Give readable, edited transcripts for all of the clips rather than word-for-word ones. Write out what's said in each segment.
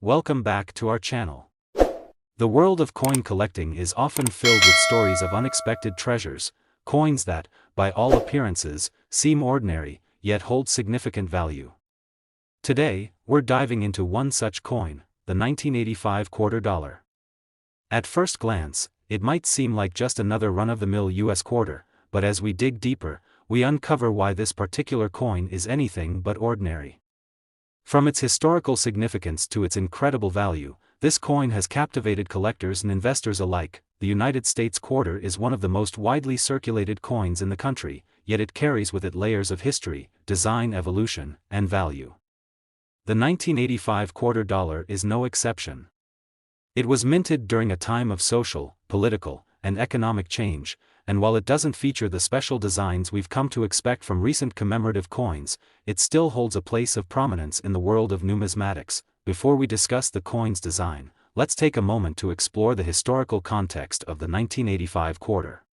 Welcome back to our channel. The world of coin collecting is often filled with stories of unexpected treasures, coins that, by all appearances, seem ordinary, yet hold significant value. Today, we're diving into one such coin, the 1985 quarter dollar. At first glance, it might seem like just another run-of-the-mill US quarter, but as we dig deeper, we uncover why this particular coin is anything but ordinary. From its historical significance to its incredible value, this coin has captivated collectors and investors alike. The United States quarter is one of the most widely circulated coins in the country, yet it carries with it layers of history, design evolution, and value. The 1985 quarter dollar is no exception. It was minted during a time of social, political, and economic change, and while it doesn't feature the special designs we've come to expect from recent commemorative coins, it still holds a place of prominence in the world of numismatics. Before we discuss the coin's design, let's take a moment to explore the historical context of the 1985 quarter.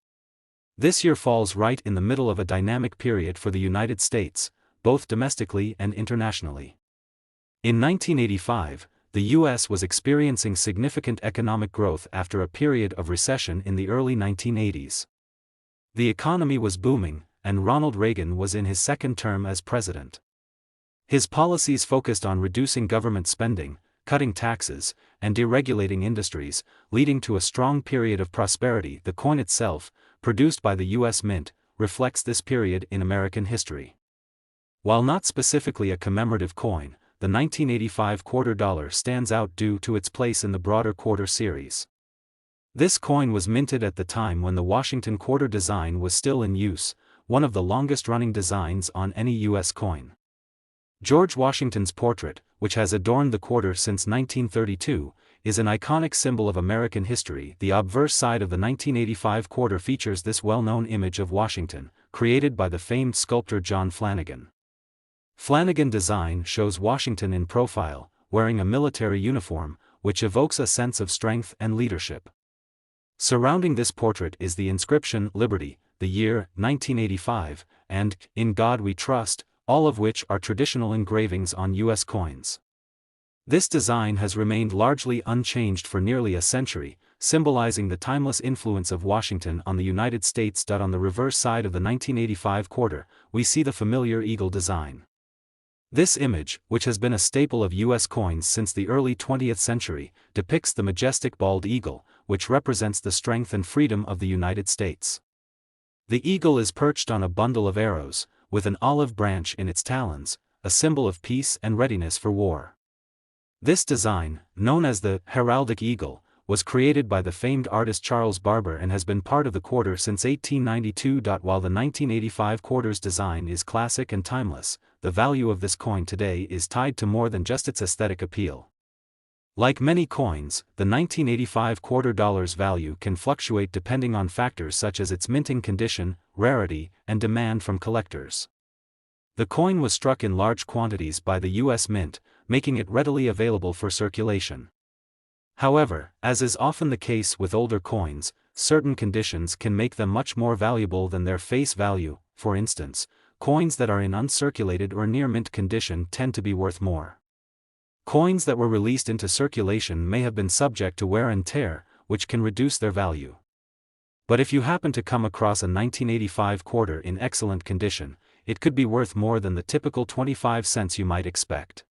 This year falls right in the middle of a dynamic period for the United States, both domestically and internationally. In 1985, the U.S. was experiencing significant economic growth after a period of recession in the early 1980s. The economy was booming, and Ronald Reagan was in his second term as president. His policies focused on reducing government spending, cutting taxes, and deregulating industries, leading to a strong period of prosperity. The coin itself, produced by the U.S. Mint, reflects this period in American history. While not specifically a commemorative coin, the 1985 quarter dollar stands out due to its place in the broader quarter series. This coin was minted at the time when the Washington quarter design was still in use, one of the longest-running designs on any U.S. coin. George Washington's portrait, which has adorned the quarter since 1932, is an iconic symbol of American history. The obverse side of the 1985 quarter features this well-known image of Washington, created by the famed sculptor John Flanagan. Flanagan's design shows Washington in profile, wearing a military uniform, which evokes a sense of strength and leadership. Surrounding this portrait is the inscription Liberty, the year 1985, and In God We Trust, all of which are traditional engravings on U.S. coins. This design has remained largely unchanged for nearly a century, symbolizing the timeless influence of Washington on the United States. On the reverse side of the 1985 quarter, we see the familiar eagle design. This image, which has been a staple of U.S. coins since the early 20th century, depicts the majestic bald eagle, which represents the strength and freedom of the United States. The eagle is perched on a bundle of arrows, with an olive branch in its talons, a symbol of peace and readiness for war. This design, known as the heraldic eagle, was created by the famed artist Charles Barber and has been part of the quarter since 1892. While the 1985 quarter's design is classic and timeless, the value of this coin today is tied to more than just its aesthetic appeal. Like many coins, the 1985 quarter dollar's value can fluctuate depending on factors such as its minting condition, rarity, and demand from collectors. The coin was struck in large quantities by the U.S. Mint, making it readily available for circulation. However, as is often the case with older coins, certain conditions can make them much more valuable than their face value. For instance, coins that are in uncirculated or near mint condition tend to be worth more. Coins that were released into circulation may have been subject to wear and tear, which can reduce their value. But if you happen to come across a 1985 quarter in excellent condition, it could be worth more than the typical 25 cents you might expect.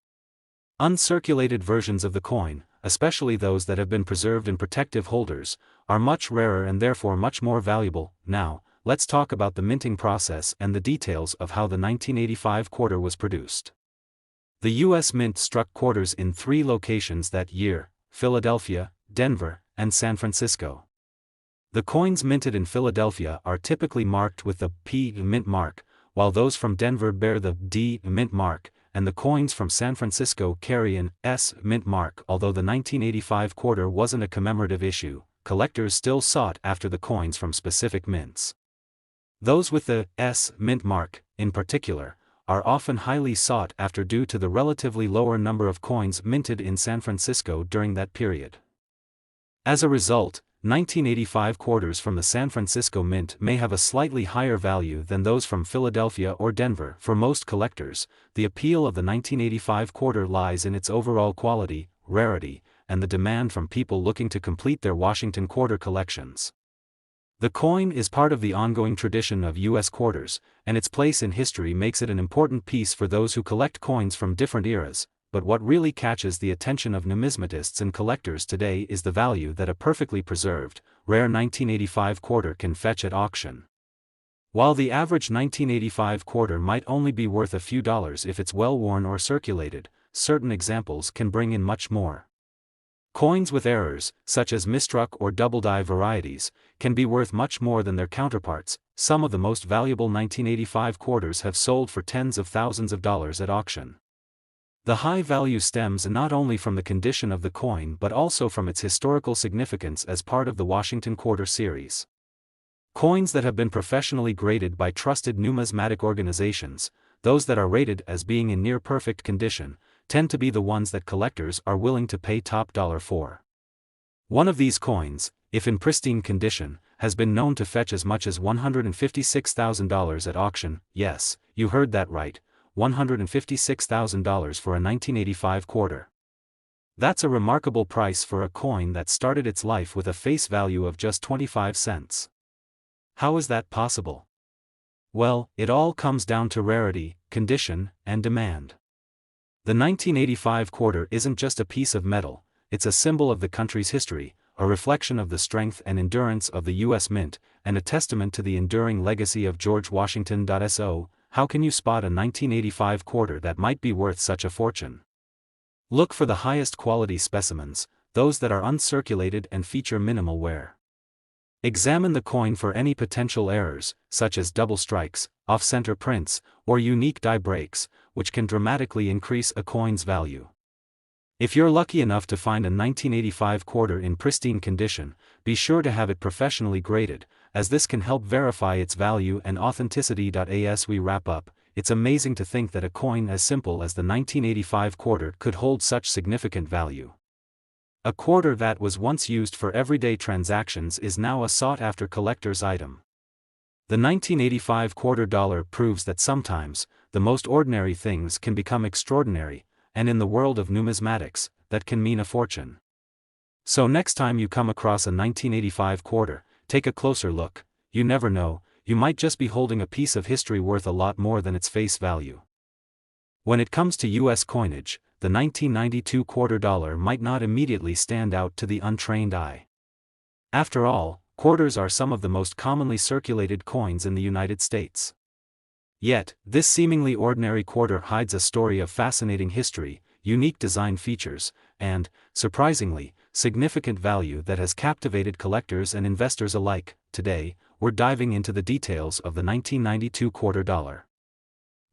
Uncirculated versions of the coin, especially those that have been preserved in protective holders, are much rarer and therefore much more valuable. Now, let's talk about the minting process and the details of how the 1985 quarter was produced. The U.S. Mint struck quarters in 3 locations that year: Philadelphia, Denver, and San Francisco. The coins minted in Philadelphia are typically marked with the P mint mark, while those from Denver bear the D mint mark, and the coins from San Francisco carry an S mint mark. Although the 1985 quarter wasn't a commemorative issue, collectors still sought after the coins from specific mints. Those with the S mint mark, in particular, are often highly sought after due to the relatively lower number of coins minted in San Francisco during that period. As a result, 1985 quarters from the San Francisco Mint may have a slightly higher value than those from Philadelphia or Denver. For most collectors, the appeal of the 1985 quarter lies in its overall quality, rarity, and the demand from people looking to complete their Washington quarter collections. The coin is part of the ongoing tradition of U.S. quarters, and its place in history makes it an important piece for those who collect coins from different eras, but what really catches the attention of numismatists and collectors today is the value that a perfectly preserved, rare 1985 quarter can fetch at auction. While the average 1985 quarter might only be worth a few dollars if it's well worn or circulated, certain examples can bring in much more. Coins with errors, such as misstruck or double-die varieties, can be worth much more than their counterparts. Some of the most valuable 1985 quarters have sold for tens of thousands of dollars at auction. The high value stems not only from the condition of the coin but also from its historical significance as part of the Washington Quarter series. Coins that have been professionally graded by trusted numismatic organizations, those that are rated as being in near-perfect condition, tend to be the ones that collectors are willing to pay top dollar for. One of these coins, if in pristine condition, has been known to fetch as much as $156,000 at auction. Yes, you heard that right, $156,000 for a 1985 quarter. That's a remarkable price for a coin that started its life with a face value of just 25 cents. How is that possible? Well, it all comes down to rarity, condition, and demand. The 1985 quarter isn't just a piece of metal, it's a symbol of the country's history, a reflection of the strength and endurance of the U.S. Mint, and a testament to the enduring legacy of George Washington. So, how can you spot a 1985 quarter that might be worth such a fortune? Look for the highest quality specimens, those that are uncirculated and feature minimal wear. Examine the coin for any potential errors, such as double strikes, off-center prints, or unique die breaks, which can dramatically increase a coin's value. If you're lucky enough to find a 1985 quarter in pristine condition, be sure to have it professionally graded, as this can help verify its value and authenticity. As we wrap up, it's amazing to think that a coin as simple as the 1985 quarter could hold such significant value. A quarter that was once used for everyday transactions is now a sought-after collector's item. The 1985 quarter dollar proves that sometimes, the most ordinary things can become extraordinary, and in the world of numismatics, that can mean a fortune. So next time you come across a 1985 quarter, take a closer look. You never know, you might just be holding a piece of history worth a lot more than its face value. When it comes to U.S. coinage, the 1992 quarter dollar might not immediately stand out to the untrained eye. After all, quarters are some of the most commonly circulated coins in the United States. Yet, this seemingly ordinary quarter hides a story of fascinating history, unique design features, and, surprisingly, significant value that has captivated collectors and investors alike. Today, we're diving into the details of the 1992 quarter dollar.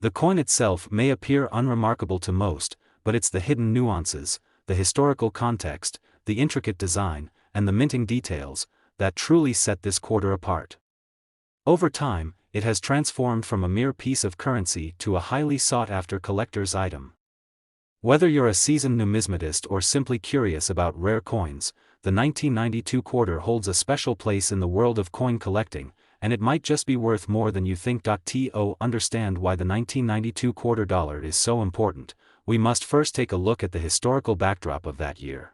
The coin itself may appear unremarkable to most, but it's the hidden nuances, the historical context, the intricate design, and the minting details that truly set this quarter apart. Over time, it has transformed from a mere piece of currency to a highly sought-after collector's item. Whether you're a seasoned numismatist or simply curious about rare coins, the 1992 quarter holds a special place in the world of coin collecting, and it might just be worth more than you think. To understand why the 1992 quarter dollar is so important, we must first take a look at the historical backdrop of that year.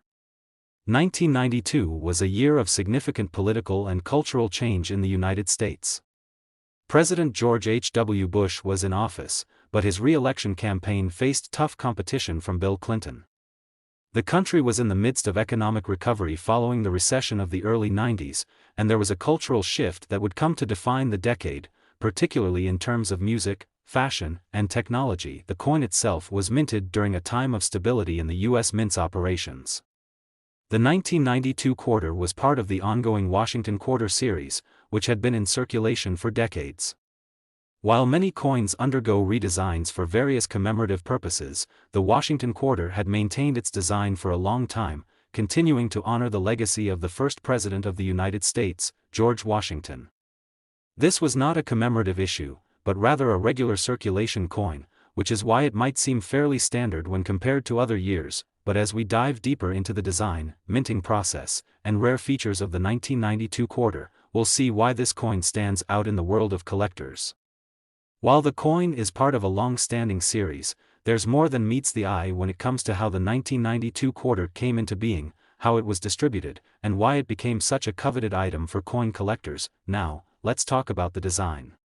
1992 was a year of significant political and cultural change in the United States. President George H.W. Bush was in office, but his re-election campaign faced tough competition from Bill Clinton. The country was in the midst of economic recovery following the recession of the early 90s, and there was a cultural shift that would come to define the decade, particularly in terms of music, fashion, and technology. The coin itself was minted during a time of stability in the U.S. Mint's operations. The 1992 quarter was part of the ongoing Washington Quarter series, which had been in circulation for decades. While many coins undergo redesigns for various commemorative purposes, the Washington Quarter had maintained its design for a long time, continuing to honor the legacy of the first President of the United States, George Washington. This was not a commemorative issue, but rather a regular circulation coin, which is why it might seem fairly standard when compared to other years. But as we dive deeper into the design, minting process, and rare features of the 1992 quarter, we'll see why this coin stands out in the world of collectors. While the coin is part of a long-standing series, there's more than meets the eye when it comes to how the 1992 quarter came into being, how it was distributed, and why it became such a coveted item for coin collectors. Now, let's talk about the design.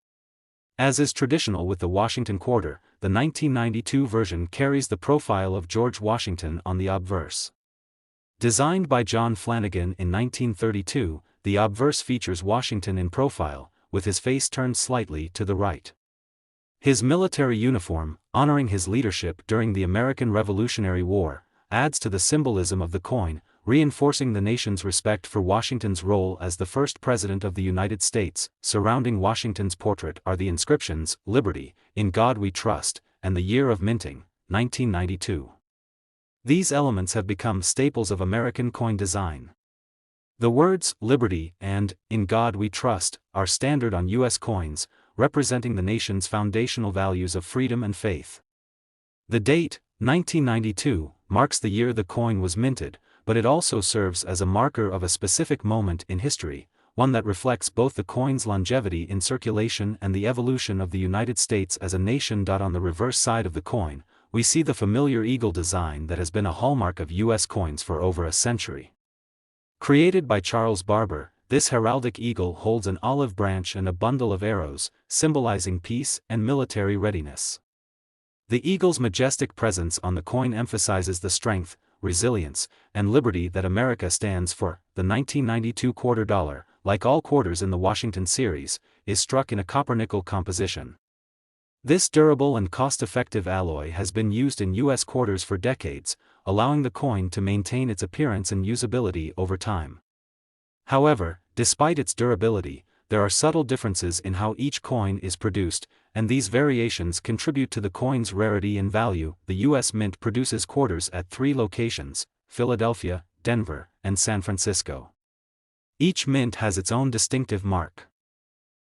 As is traditional with the Washington quarter, the 1992 version carries the profile of George Washington on the obverse. Designed by John Flanagan in 1932, the obverse features Washington in profile, with his face turned slightly to the right. His military uniform, honoring his leadership during the American Revolutionary War, adds to the symbolism of the coin, reinforcing the nation's respect for Washington's role as the first president of the United States. Surrounding Washington's portrait are the inscriptions, "Liberty, in God We Trust," and the year of minting, 1992. These elements have become staples of American coin design. The words, "Liberty," and "In God We Trust," are standard on U.S. coins, representing the nation's foundational values of freedom and faith. The date, 1992, marks the year the coin was minted, but it also serves as a marker of a specific moment in history, one that reflects both the coin's longevity in circulation and the evolution of the United States as a nation. On the reverse side of the coin, we see the familiar eagle design that has been a hallmark of U.S. coins for over a century. Created by Charles Barber, this heraldic eagle holds an olive branch and a bundle of arrows, symbolizing peace and military readiness. The eagle's majestic presence on the coin emphasizes the strength, resilience, and liberty that America stands for. The 1992 quarter dollar, like all quarters in the Washington series, is struck in a copper-nickel composition. This durable and cost-effective alloy has been used in U.S. quarters for decades, allowing the coin to maintain its appearance and usability over time. However, despite its durability, there are subtle differences in how each coin is produced, and these variations contribute to the coin's rarity and value. The U.S. Mint produces quarters at 3 locations: Philadelphia, Denver, and San Francisco. Each mint has its own distinctive mark.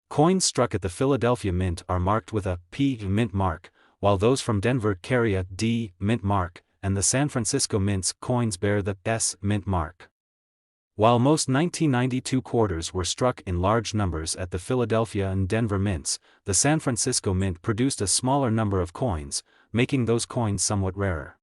Coins struck at the Philadelphia Mint are marked with a P Mint mark, while those from Denver carry a D Mint mark, and the San Francisco Mint's coins bear the S Mint mark. While most 1992 quarters were struck in large numbers at the Philadelphia and Denver mints, the San Francisco Mint produced a smaller number of coins, making those coins somewhat rarer.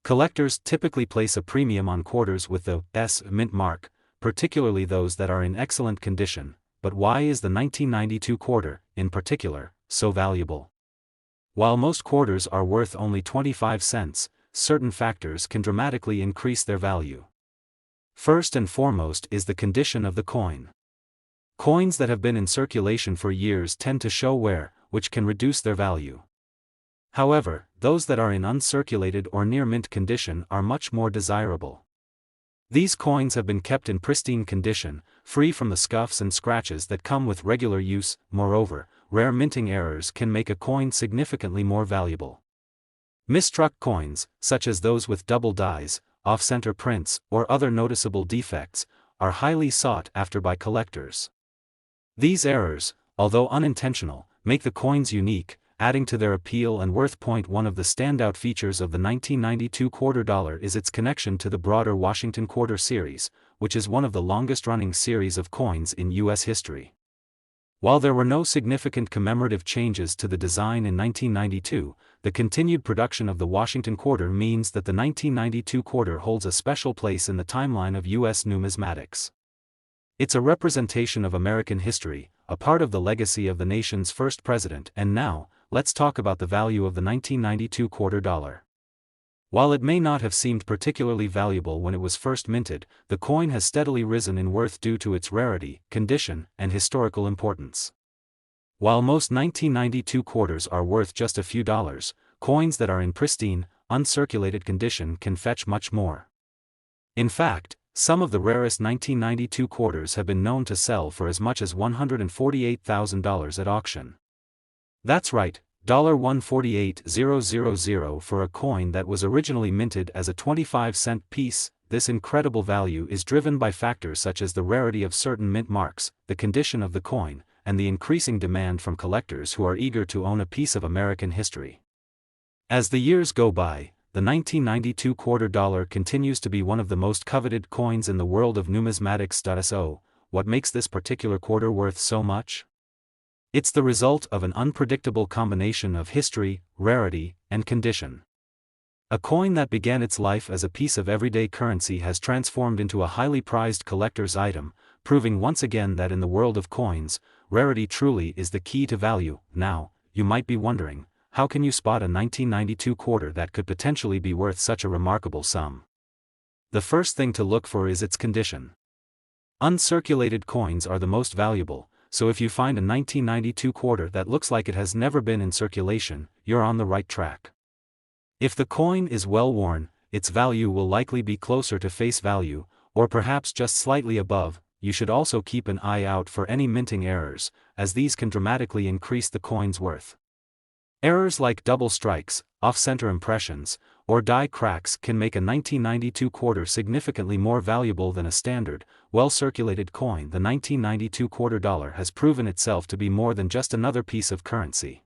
Collectors typically place a premium on quarters with the S Mint mark, particularly those that are in excellent condition. But why is the 1992 quarter, in particular, so valuable? While most quarters are worth only 25 cents, certain factors can dramatically increase their value. First and foremost is the condition of the coin. Coins that have been in circulation for years tend to show wear, which can reduce their value. However, those that are in uncirculated or near mint condition are much more desirable. These coins have been kept in pristine condition, free from the scuffs and scratches that come with regular use. Moreover, rare minting errors can make a coin significantly more valuable. Misstruck coins, such as those with double dies, off-center prints, or other noticeable defects, are highly sought after by collectors. These errors, although unintentional, make the coins unique, adding to their appeal and worth. One of the standout features of the 1992 quarter dollar is its connection to the broader Washington quarter series, which is one of the longest-running series of coins in U.S. history. While there were no significant commemorative changes to the design in 1992, the continued production of the Washington quarter means that the 1992 quarter holds a special place in the timeline of U.S. numismatics. It's a representation of American history, a part of the legacy of the nation's first president. And now, let's talk about the value of the 1992 quarter dollar. While it may not have seemed particularly valuable when it was first minted, the coin has steadily risen in worth due to its rarity, condition, and historical importance. While most 1992 quarters are worth just a few dollars, coins that are in pristine, uncirculated condition can fetch much more. In fact, some of the rarest 1992 quarters have been known to sell for as much as $148,000 at auction. That's right, $148,000 for a coin that was originally minted as a 25-cent piece. This incredible value is driven by factors such as the rarity of certain mint marks, the condition of the coin, and the increasing demand from collectors who are eager to own a piece of American history. As the years go by, the 1992 quarter dollar continues to be one of the most coveted coins in the world of numismatics. So, what makes this particular quarter worth so much? It's the result of an unpredictable combination of history, rarity, and condition. A coin that began its life as a piece of everyday currency has transformed into a highly prized collector's item, proving once again that in the world of coins, rarity truly is the key to value. Now, you might be wondering, how can you spot a 1992 quarter that could potentially be worth such a remarkable sum? The first thing to look for is its condition. Uncirculated coins are the most valuable, so if you find a 1992 quarter that looks like it has never been in circulation, you're on the right track. If the coin is well worn, its value will likely be closer to face value, or perhaps just slightly above. You should also keep an eye out for any minting errors, as these can dramatically increase the coin's worth. Errors like double strikes, off-center impressions, or die cracks can make a 1992 quarter significantly more valuable than a standard, well-circulated coin. The 1992 quarter dollar has proven itself to be more than just another piece of currency.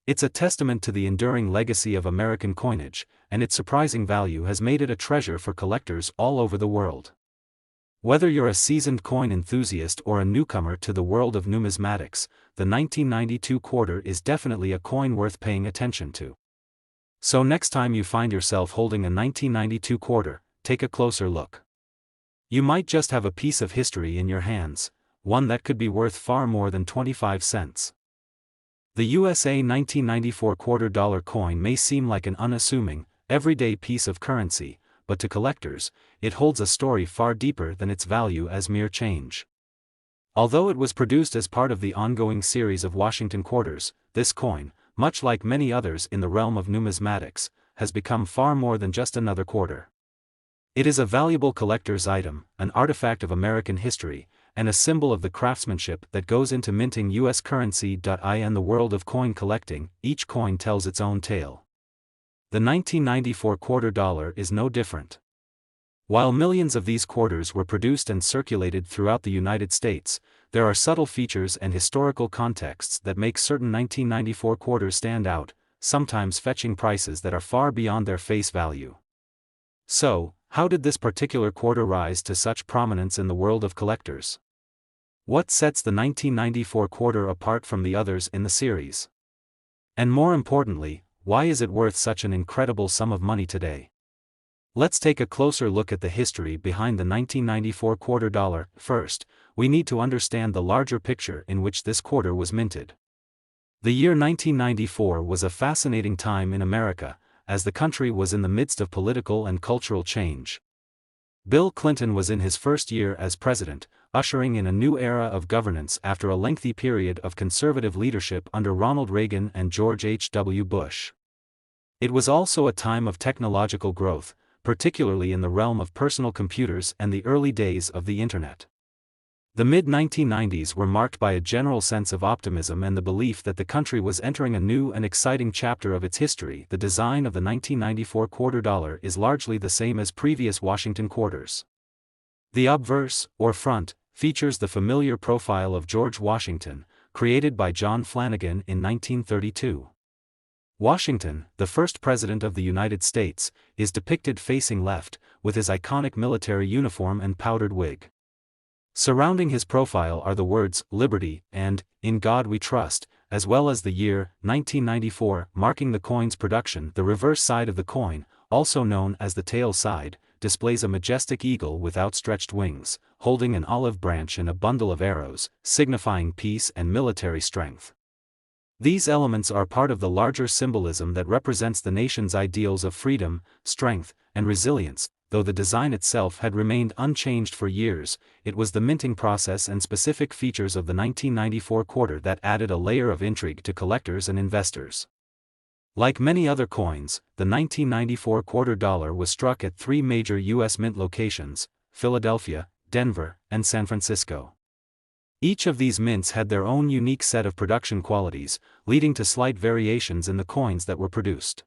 It's a testament to the enduring legacy of American coinage, and its surprising value has made it a treasure for collectors all over the world. Whether you're a seasoned coin enthusiast or a newcomer to the world of numismatics, the 1992 quarter is definitely a coin worth paying attention to. So next time you find yourself holding a 1992 quarter, take a closer look. You might just have a piece of history in your hands, one that could be worth far more than 25 cents. The USA 1994 quarter dollar coin may seem like an unassuming, everyday piece of currency, but to collectors, it holds a story far deeper than its value as mere change. Although it was produced as part of the ongoing series of Washington quarters, this coin, much like many others in the realm of numismatics, has become far more than just another quarter. It is a valuable collector's item, an artifact of American history, and a symbol of the craftsmanship that goes into minting U.S. currency. In the world of coin collecting, each coin tells its own tale. The 1994 quarter dollar is no different. While millions of these quarters were produced and circulated throughout the United States, there are subtle features and historical contexts that make certain 1994 quarters stand out, sometimes fetching prices that are far beyond their face value. So, how did this particular quarter rise to such prominence in the world of collectors? What sets the 1994 quarter apart from the others in the series? And more importantly, why is it worth such an incredible sum of money today? Let's take a closer look at the history behind the 1994 quarter dollar. First, we need to understand the larger picture in which this quarter was minted. The year 1994 was a fascinating time in America, as the country was in the midst of political and cultural change. Bill Clinton was in his first year as president, ushering in a new era of governance after a lengthy period of conservative leadership under Ronald Reagan and George H.W. Bush. It was also a time of technological growth, particularly in the realm of personal computers and the early days of the Internet. The mid-1990s were marked by a general sense of optimism and the belief that the country was entering a new and exciting chapter of its history. The design of the 1994 quarter dollar is largely the same as previous Washington quarters. The obverse, or front, features the familiar profile of George Washington, created by John Flanagan in 1932. Washington, the first president of the United States, is depicted facing left, with his iconic military uniform and powdered wig. Surrounding his profile are the words, "Liberty," and, "In God We Trust," as well as the year, 1994, marking the coin's production. The reverse side of the coin, also known as the tail side, displays a majestic eagle with outstretched wings, holding an olive branch and a bundle of arrows, signifying peace and military strength. These elements are part of the larger symbolism that represents the nation's ideals of freedom, strength, and resilience. Though the design itself had remained unchanged for years, it was the minting process and specific features of the 1994 quarter that added a layer of intrigue to collectors and investors. Like many other coins, the 1994 quarter dollar was struck at three major U.S. mint locations: Philadelphia, Denver, and San Francisco. Each of these mints had their own unique set of production qualities, leading to slight variations in the coins that were produced.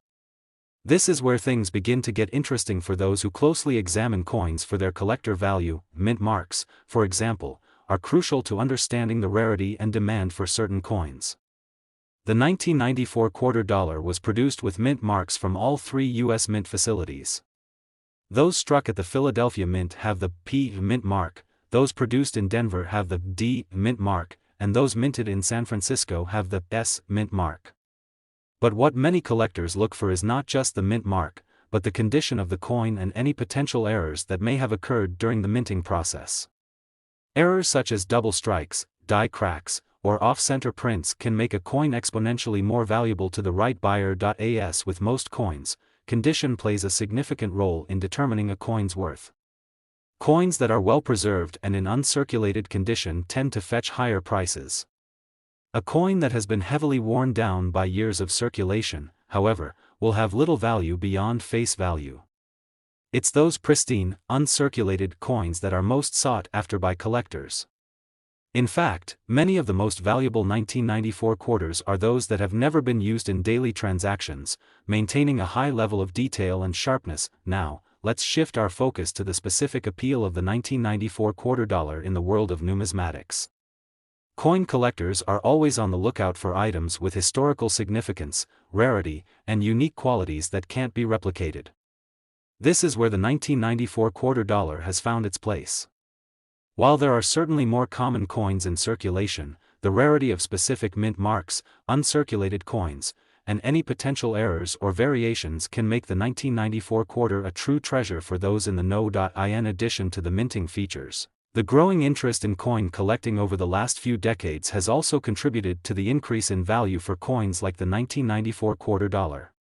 This is where things begin to get interesting for those who closely examine coins for their collector value. Mint marks, for example, are crucial to understanding the rarity and demand for certain coins. The 1994 quarter dollar was produced with mint marks from all three U.S. mint facilities. Those struck at the Philadelphia Mint have the P mint mark, those produced in Denver have the D mint mark, and those minted in San Francisco have the S mint mark. But what many collectors look for is not just the mint mark, but the condition of the coin and any potential errors that may have occurred during the minting process. Errors such as double strikes, die cracks, or off-center prints can make a coin exponentially more valuable to the right buyer. As with most coins, condition plays a significant role in determining a coin's worth. Coins that are well preserved and in uncirculated condition tend to fetch higher prices. A coin that has been heavily worn down by years of circulation, however, will have little value beyond face value. It's those pristine, uncirculated coins that are most sought after by collectors. In fact, many of the most valuable 1994 quarters are those that have never been used in daily transactions, maintaining a high level of detail and sharpness. Now, let's shift our focus to the specific appeal of the 1994 quarter dollar in the world of numismatics. Coin collectors are always on the lookout for items with historical significance, rarity, and unique qualities that can't be replicated. This is where the 1994 quarter dollar has found its place. While there are certainly more common coins in circulation, the rarity of specific mint marks, uncirculated coins, and any potential errors or variations can make the 1994 quarter a true treasure for those in the know. In addition to the minting features, the growing interest in coin collecting over the last few decades has also contributed to the increase in value for coins like the 1994 quarter dollar.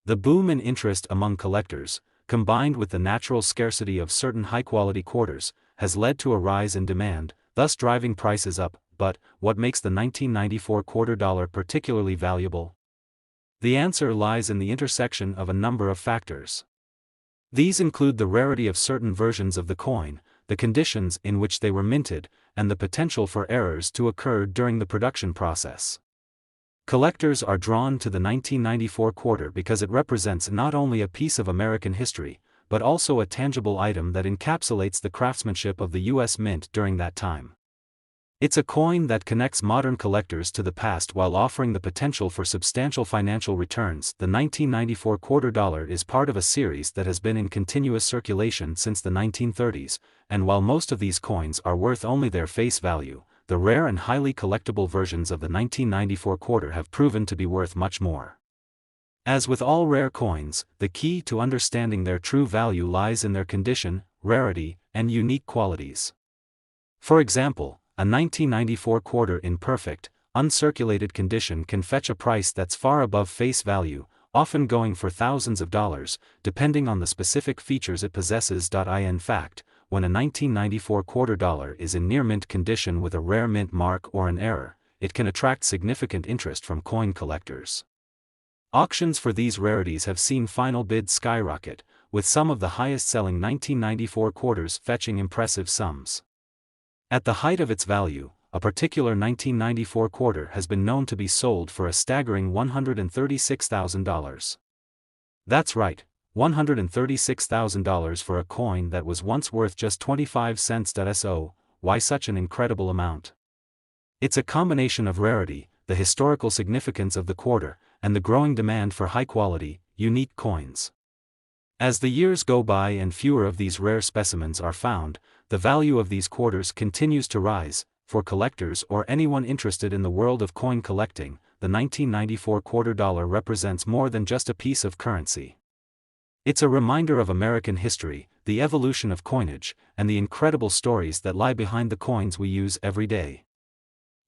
The boom in interest among collectors, combined with the natural scarcity of certain high-quality quarters, has led to a rise in demand, thus driving prices up. But what makes the 1994 quarter dollar particularly valuable? The answer lies in the intersection of a number of factors. These include the rarity of certain versions of the coin, the conditions in which they were minted, and the potential for errors to occur during the production process. Collectors are drawn to the 1994 quarter because it represents not only a piece of American history, but also a tangible item that encapsulates the craftsmanship of the U.S. Mint during that time. It's a coin that connects modern collectors to the past while offering the potential for substantial financial returns. The 1994 quarter dollar is part of a series that has been in continuous circulation since the 1930s, and while most of these coins are worth only their face value, the rare and highly collectible versions of the 1994 quarter have proven to be worth much more. As with all rare coins, the key to understanding their true value lies in their condition, rarity, and unique qualities. For example, a 1994 quarter in perfect, uncirculated condition can fetch a price that's far above face value, often going for thousands of dollars, depending on the specific features it possesses. In fact, when a 1994 quarter dollar is in near mint condition with a rare mint mark or an error, it can attract significant interest from coin collectors. Auctions for these rarities have seen final bids skyrocket, with some of the highest-selling 1994 quarters fetching impressive sums. At the height of its value, a particular 1994 quarter has been known to be sold for a staggering $136,000. That's right, $136,000 for a coin that was once worth just 25 cents. So, why such an incredible amount? It's a combination of rarity, the historical significance of the quarter, and the growing demand for high-quality, unique coins. As the years go by and fewer of these rare specimens are found, the value of these quarters continues to rise. For collectors or anyone interested in the world of coin collecting, the 1994 quarter dollar represents more than just a piece of currency. It's a reminder of American history, the evolution of coinage, and the incredible stories that lie behind the coins we use every day.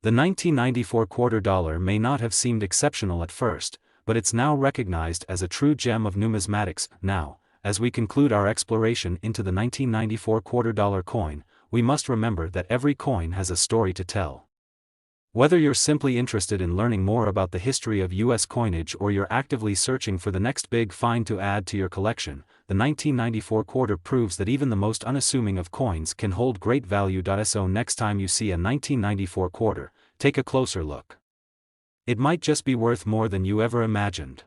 The 1994 quarter dollar may not have seemed exceptional at first, but it's now recognized as a true gem of numismatics. Now, as we conclude our exploration into the 1994 quarter dollar coin, we must remember that every coin has a story to tell. Whether you're simply interested in learning more about the history of U.S. coinage or you're actively searching for the next big find to add to your collection, the 1994 quarter proves that even the most unassuming of coins can hold great value. So next time you see a 1994 quarter, take a closer look. It might just be worth more than you ever imagined.